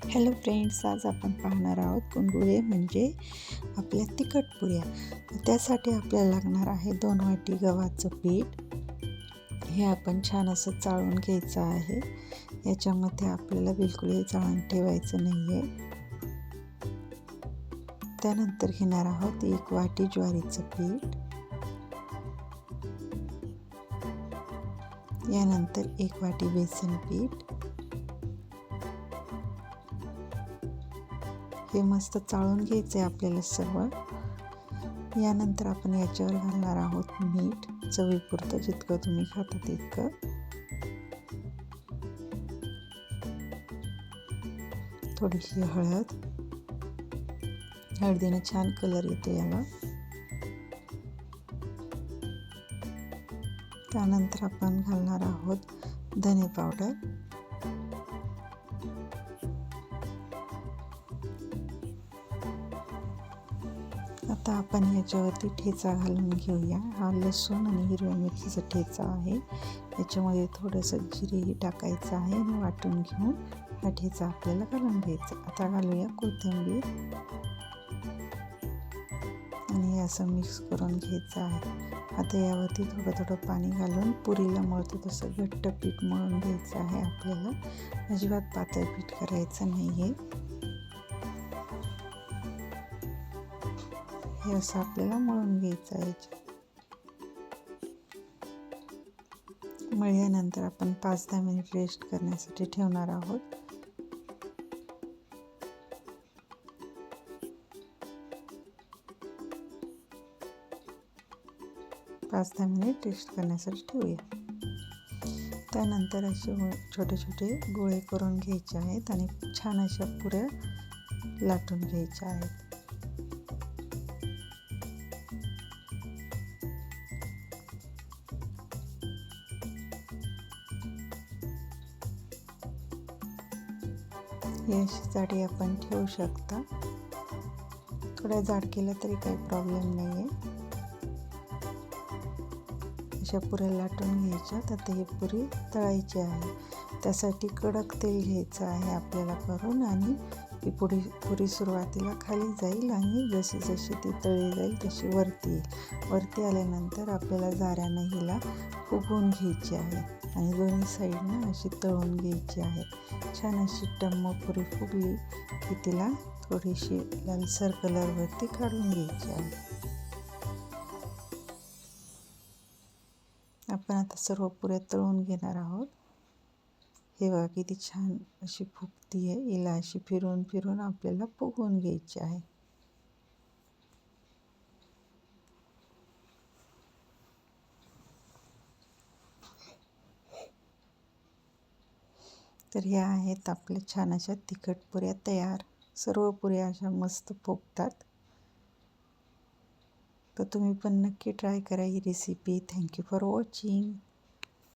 Hello friends, आज आपण पाहणार आहोत कुंडुळे म्हणजे आपल्या तिखट पुऱ्या. त्यासाठी आपल्याला लागणार आहे 2 वाटी गव्हाचं पीठ. हे आपण छान असं चाळून घ्यायचं आहे. याच्यामध्ये आपल्याला बिलकुलही चाळण ठेवायचं नाही आहे. त्यानंतर घेणार आहोत 1 वाटी ज्वारीचं पीठ. यानंतर 1 वाटी बेसन पीठ. हे मस्त चाळून घ्यायचे आपल्याला सर्व. यानंतर आपण याच्यावर घालणार आहोत मीठ, चवीपुरतं, जितकं तुम्ही खाता तितकं. थोडीशी हळद. हळदीने छान कलर येतो याला. त्यानंतर आपण घालणार आहोत धने पावडर. आता आपण याच्यावरती ठेचा घालून घेऊया. हा लसूण आणि हिरव्या मिरचीचा ठेचा आहे. याच्यामध्ये थोडंसं जिरेही टाकायचं आहे आणि वाटून घेऊन हा ठेचा आपल्याला घालून घ्यायचा. आता घालूया कोथिंबीर आणि हे असं मिक्स करून घ्यायचं आहे. आता यावरती थोडं थोडं पाणी घालून पुरीला मळतो तसं घट्ट पीठ मळून घ्यायचं आहे आपल्याला. अजिबात पातळ पीठ करायचं नाही आहे. हे असं आपल्याला मळून घ्यायचं आहे. मळल्यानंतर आपण 5-10 मिनिट रेस्ट करण्यासाठी ठेवणार आहोत. पाच 10 मिनिट रेस्ट करण्यासाठी ठेवूया. त्यानंतर असे छोटे छोटे गोळे करून घ्यायचे आहेत आणि छान अशा पुऱ्या लाटून घ्यायच्या आहेत. ही अशी जाडी आपण ठेवू शकता. थोड्या जाड केल्या तरी काही प्रॉब्लेम नाही आहे. अशा पुऱ्या लाटून घ्यायच्या. आता ही पुरी तळायची आहे. त्यासाठी कडक तेल घ्यायचं आहे आपल्याला करून आणि ही पुरी सुरुवातीला खाली जाईल आणि जशी जशी ती तळली जाईल तशी वरती येईल. वरती आल्यानंतर आपल्याला जाऱ्यानं हिला फुगवून घ्यायची आहे आणि दोन्ही साईडनं अशी तळून घ्यायची आहे. छान अशी टम्म पुरी फुगली की तिला थोडीशी लालसर कलरवरती काढून घ्यायची आहे. आपण आता सर्व पुऱ्या तळून घेणार आहोत. हे बघा किती छान अशी फुगती आहे. हिला अशी फिरून फिरून आपल्याला फुगवून घ्यायची आहे. तर ह्या आहेत आपल्या छान अशा तिखट पुऱ्या तयार. सर्व पुऱ्या अशा मस्त फुगतात. तर तुम्ही पण नक्की ट्राय करा ही रेसिपी. Thank you for watching.